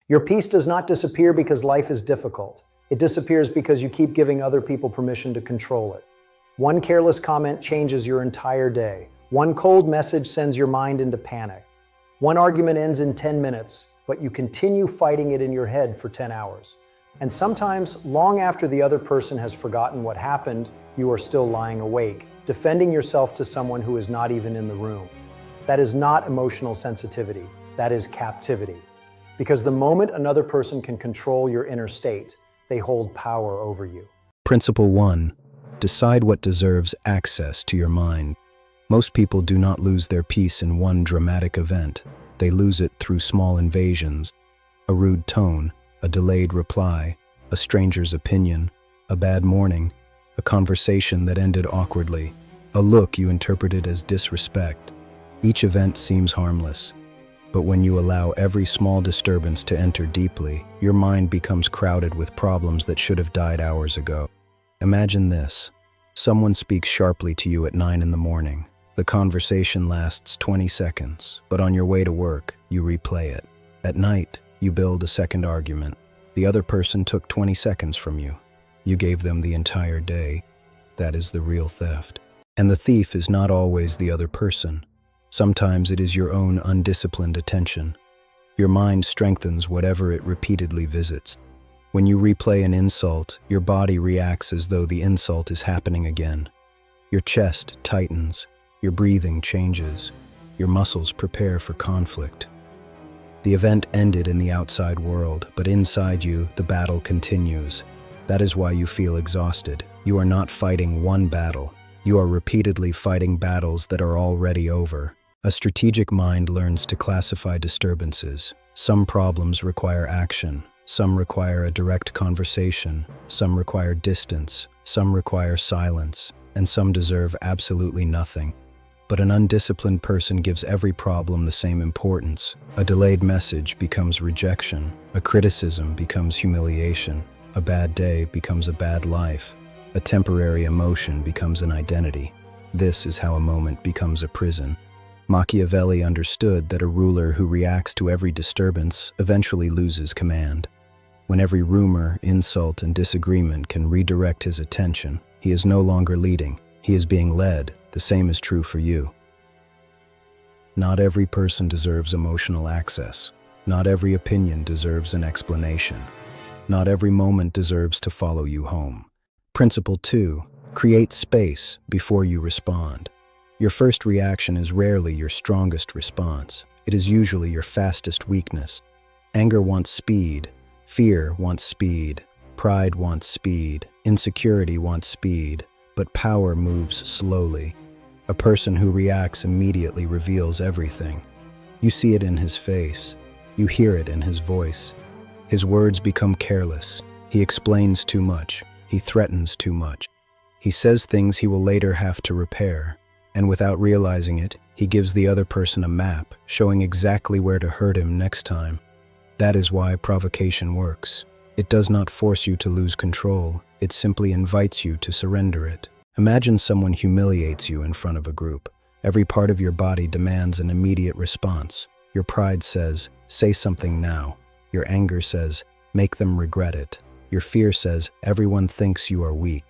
Your peace does not disappear because life is difficult. It disappears because you keep giving other people permission to control it. One careless comment changes your entire day. One cold message sends your mind into panic. One argument ends in 10 minutes, but you continue fighting it in your head for 10 hours. And sometimes, long after the other person has forgotten what happened, you are still lying awake, defending yourself to someone who is not even in the room. That is not emotional sensitivity. That is captivity. Because the moment another person can control your inner state, they hold power over you. Principle 1. Decide what deserves access to your mind. Most people do not lose their peace in one dramatic event. They lose it through small invasions. A rude tone, a delayed reply, a stranger's opinion, a bad morning, a conversation that ended awkwardly, a look you interpreted as disrespect. Each event seems harmless, but when you allow every small disturbance to enter deeply, your mind becomes crowded with problems that should have died hours ago. Imagine this. Someone speaks sharply to you at 9 in the morning. The conversation lasts 20 seconds, but on your way to work, you replay it. At night, you build a second argument. The other person took 20 seconds from you. You gave them the entire day. That is the real theft. And the thief is not always the other person. Sometimes it is your own undisciplined attention. Your mind strengthens whatever it repeatedly visits. When you replay an insult, your body reacts as though the insult is happening again. Your chest tightens. Your breathing changes. Your muscles prepare for conflict. The event ended in the outside world, but inside you, the battle continues. That is why you feel exhausted. You are not fighting one battle. You are repeatedly fighting battles that are already over. A strategic mind learns to classify disturbances. Some problems require action. Some require a direct conversation. Some require distance. Some require silence. And some deserve absolutely nothing. But an undisciplined person gives every problem the same importance. A delayed message becomes rejection. A criticism becomes humiliation. A bad day becomes a bad life. A temporary emotion becomes an identity. This is how a moment becomes a prison. Machiavelli understood that a ruler who reacts to every disturbance eventually loses command. When every rumor, insult, and disagreement can redirect his attention, he is no longer leading. He is being led. The same is true for you. Not every person deserves emotional access. Not every opinion deserves an explanation. Not every moment deserves to follow you home. Principle 2. Create space before you respond. Your first reaction is rarely your strongest response. It is usually your fastest weakness. Anger wants speed. Fear wants speed. Pride wants speed. Insecurity wants speed. But power moves slowly. A person who reacts immediately reveals everything. You see it in his face. You hear it in his voice. His words become careless. He explains too much. He threatens too much. He says things he will later have to repair. And without realizing it, he gives the other person a map, showing exactly where to hurt him next time. That is why provocation works. It does not force you to lose control. It simply invites you to surrender it. Imagine someone humiliates you in front of a group. Every part of your body demands an immediate response. Your pride says, say something now. Your anger says, make them regret it. Your fear says, everyone thinks you are weak.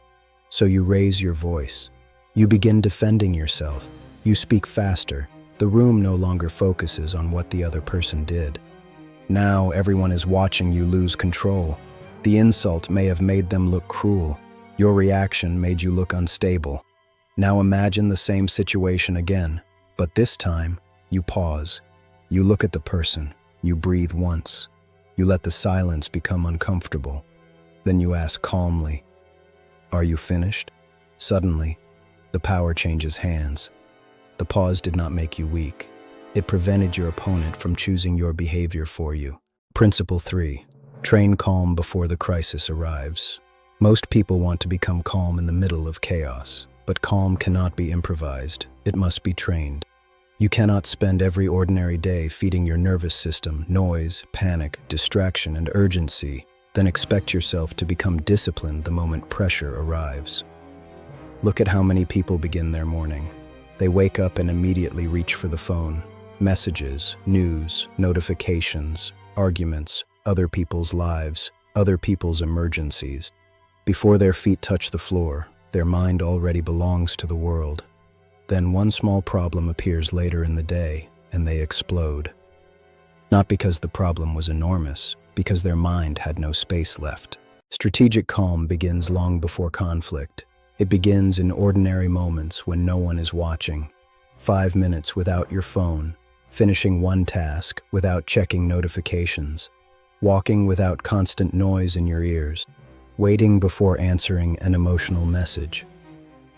So you raise your voice. You begin defending yourself. You speak faster. The room no longer focuses on what the other person did. Now everyone is watching you lose control. The insult may have made them look cruel. Your reaction made you look unstable. Now imagine the same situation again, but this time, you pause. You look at the person. You breathe once. You let the silence become uncomfortable. Then you ask calmly, "Are you finished?" Suddenly, the power changes hands. The pause did not make you weak. It prevented your opponent from choosing your behavior for you. Principle 3. Train calm before the crisis arrives. Most people want to become calm in the middle of chaos, but calm cannot be improvised. It must be trained. You cannot spend every ordinary day feeding your nervous system noise, panic, distraction, and urgency, then expect yourself to become disciplined the moment pressure arrives. Look at how many people begin their morning. They wake up and immediately reach for the phone. Messages, news, notifications, arguments, other people's lives, other people's emergencies. Before their feet touch the floor, their mind already belongs to the world. Then one small problem appears later in the day, and they explode. Not because the problem was enormous, because their mind had no space left. Strategic calm begins long before conflict. It begins in ordinary moments when no one is watching. 5 minutes without your phone, finishing one task without checking notifications, walking without constant noise in your ears, waiting before answering an emotional message,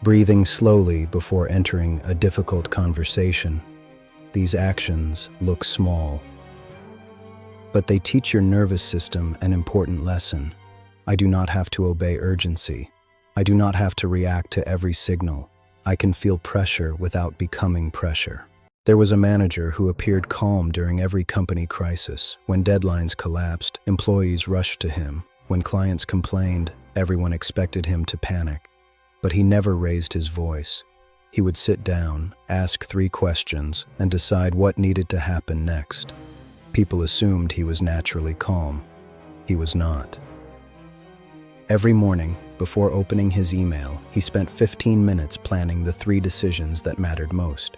breathing slowly before entering a difficult conversation. These actions look small, but they teach your nervous system an important lesson. I do not have to obey urgency. I do not have to react to every signal. I can feel pressure without becoming pressure. There was a manager who appeared calm during every company crisis. When deadlines collapsed, employees rushed to him. When clients complained, everyone expected him to panic. But he never raised his voice. He would sit down, ask 3 questions, and decide what needed to happen next. People assumed he was naturally calm. He was not. Every morning, before opening his email, he spent 15 minutes planning the 3 decisions that mattered most.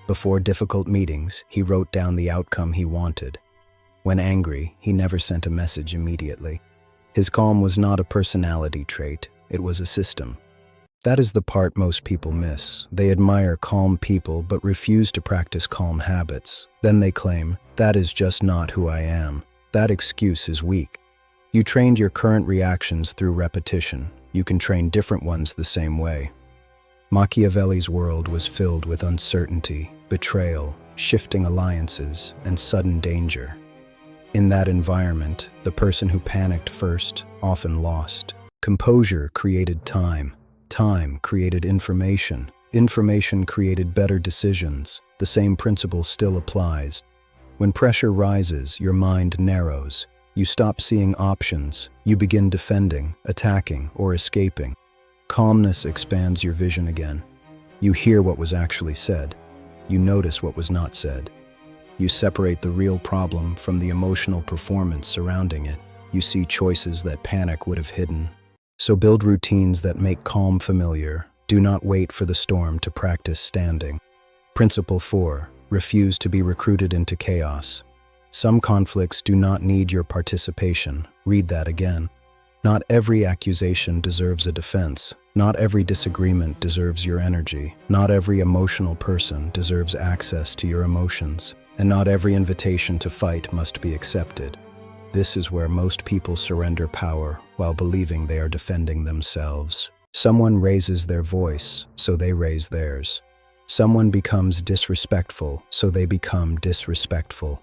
Before difficult meetings, he wrote down the outcome he wanted. When angry, he never sent a message immediately. His calm was not a personality trait, it was a system. That is the part most people miss. They admire calm people but refuse to practice calm habits. Then they claim, "That is just not who I am." That excuse is weak. You trained your current reactions through repetition. You can train different ones the same way. Machiavelli's world was filled with uncertainty, betrayal, shifting alliances, and sudden danger. In that environment, the person who panicked first often lost. Composure created time. Time created information. Information created better decisions. The same principle still applies. When pressure rises, your mind narrows. You stop seeing options. You begin defending, attacking, or escaping. Calmness expands your vision again. You hear what was actually said. You notice what was not said. You separate the real problem from the emotional performance surrounding it. You see choices that panic would have hidden. So build routines that make calm familiar. Do not wait for the storm to practice standing. Principle 4. Refuse to be recruited into chaos. Some conflicts do not need your participation. Read that again. Not every accusation deserves a defense. Not every disagreement deserves your energy. Not every emotional person deserves access to your emotions. And not every invitation to fight must be accepted. This is where most people surrender power while believing they are defending themselves. Someone raises their voice, so they raise theirs. Someone becomes disrespectful, so they become disrespectful.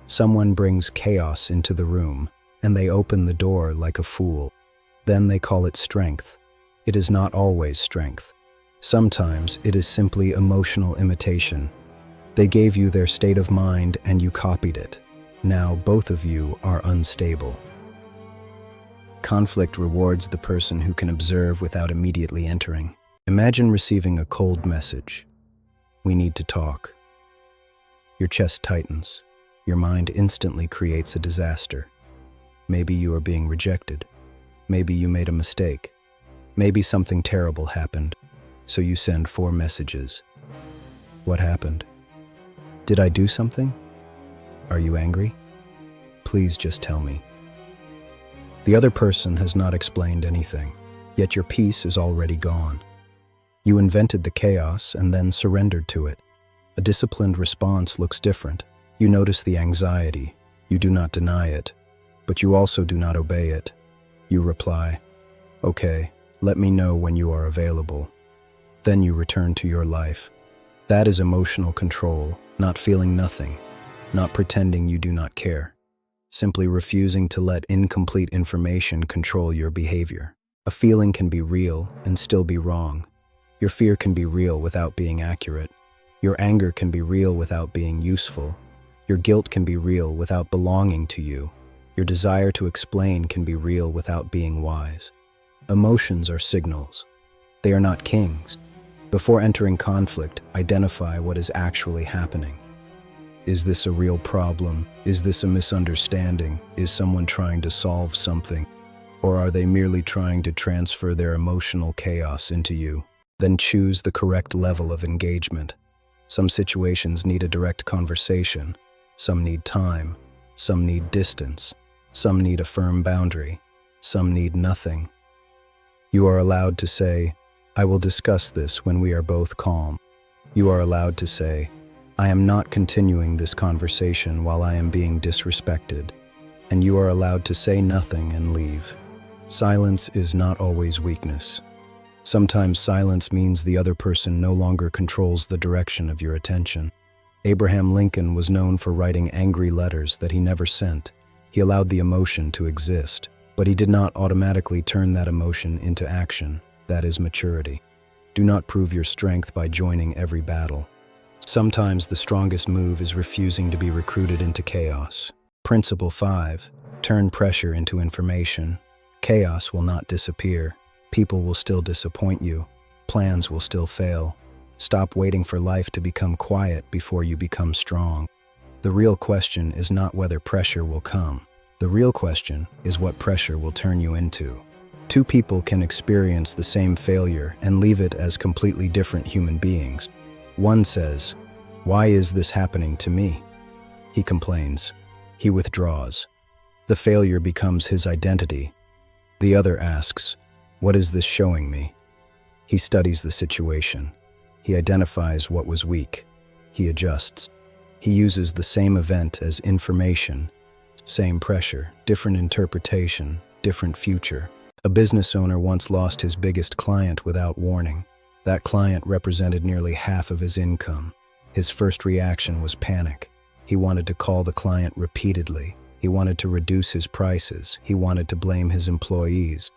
Someone brings chaos into the room, and they open the door like a fool. Then they call it strength. It is not always strength. Sometimes it is simply emotional imitation. They gave you their state of mind and you copied it. Now both of you are unstable. Conflict rewards the person who can observe without immediately entering. Imagine receiving a cold message. "We need to talk." Your chest tightens. Your mind instantly creates a disaster. Maybe you are being rejected. Maybe you made a mistake. Maybe something terrible happened. So you send 4 messages. What happened? Did I do something? Are you angry? Please just tell me. The other person has not explained anything, yet your peace is already gone. You invented the chaos and then surrendered to it. A disciplined response looks different. You notice the anxiety. You do not deny it, but you also do not obey it. You reply, "Okay, let me know when you are available." Then you return to your life. That is emotional control, not feeling nothing, not pretending you do not care. Simply refusing to let incomplete information control your behavior. A feeling can be real and still be wrong. Your fear can be real without being accurate. Your anger can be real without being useful. Your guilt can be real without belonging to you. Your desire to explain can be real without being wise. Emotions are signals. They are not kings. Before entering conflict, identify what is actually happening. Is this a real problem? Is this a misunderstanding? Is someone trying to solve something? Or are they merely trying to transfer their emotional chaos into you? Then choose the correct level of engagement. Some situations need a direct conversation. Some need time. Some need distance. Some need a firm boundary. Some need nothing. You are allowed to say, "I will discuss this when we are both calm." You are allowed to say, "I am not continuing this conversation while I am being disrespected." And you are allowed to say nothing and leave. Silence is not always weakness. Sometimes silence means the other person no longer controls the direction of your attention. Abraham Lincoln was known for writing angry letters that he never sent. He allowed the emotion to exist, but he did not automatically turn that emotion into action. That is maturity. Do not prove your strength by joining every battle. Sometimes the strongest move is refusing to be recruited into chaos. Principle 5. Turn pressure into information. Chaos will not disappear. People will still disappoint you. Plans will still fail. Stop waiting for life to become quiet before you become strong. The real question is not whether pressure will come. The real question is what pressure will turn you into. Two people can experience the same failure and leave it as completely different human beings. One says, "Why is this happening to me?" He complains. He withdraws. The failure becomes his identity. The other asks, "What is this showing me?" He studies the situation. He identifies what was weak. He adjusts. He uses the same event as information. Same pressure, different interpretation, different future. A business owner once lost his biggest client without warning. That client represented nearly half of his income. His first reaction was panic. He wanted to call the client repeatedly. He wanted to reduce his prices. He wanted to blame his employees.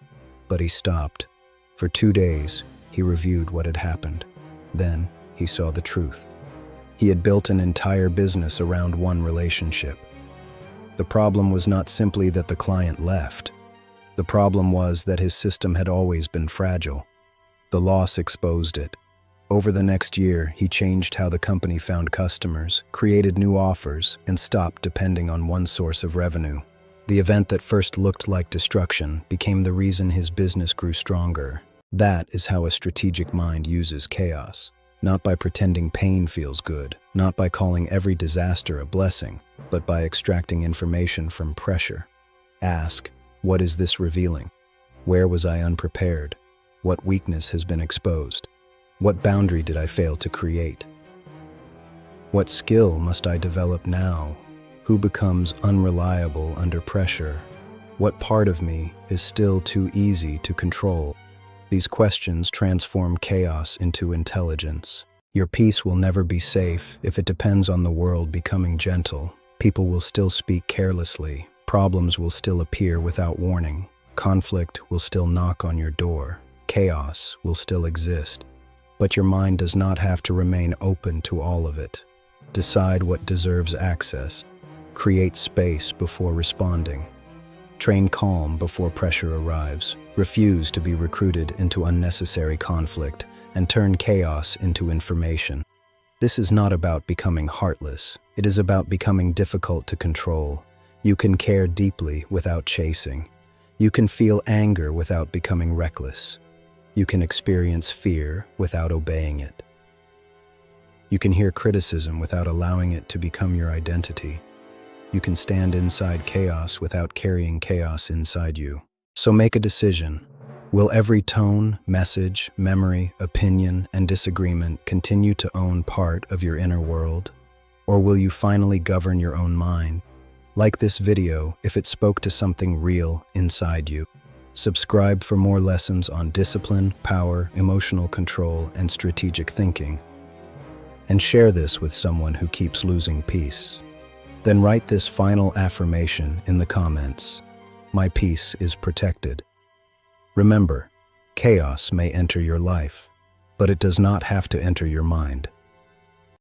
But he stopped. For 2 days, he reviewed what had happened. Then, he saw the truth. He had built an entire business around one relationship. The problem was not simply that the client left. The problem was that his system had always been fragile. The loss exposed it. Over the next year, he changed how the company found customers, created new offers, and stopped depending on one source of revenue. The event that first looked like destruction became the reason his business grew stronger. That is how a strategic mind uses chaos. Not by pretending pain feels good, not by calling every disaster a blessing, but by extracting information from pressure. Ask, what is this revealing? Where was I unprepared? What weakness has been exposed? What boundary did I fail to create? What skill must I develop now? Who becomes unreliable under pressure? What part of me is still too easy to control? These questions transform chaos into intelligence. Your peace will never be safe if it depends on the world becoming gentle. People will still speak carelessly. Problems will still appear without warning. Conflict will still knock on your door. Chaos will still exist. But your mind does not have to remain open to all of it. Decide what deserves access. Create space before responding. Train calm before pressure arrives. Refuse to be recruited into unnecessary conflict, and turn chaos into information. This is not about becoming heartless. It is about becoming difficult to control. You can care deeply without chasing. You can feel anger without becoming reckless. You can experience fear without obeying it. You can hear criticism without allowing it to become your identity. You can stand inside chaos without carrying chaos inside you. So make a decision. Will every tone, message, memory, opinion, and disagreement continue to own part of your inner world? Or will you finally govern your own mind? Like this video if it spoke to something real inside you. Subscribe for more lessons on discipline, power, emotional control, and strategic thinking. And share this with someone who keeps losing peace. Then write this final affirmation in the comments. My peace is protected. Remember, chaos may enter your life, but it does not have to enter your mind.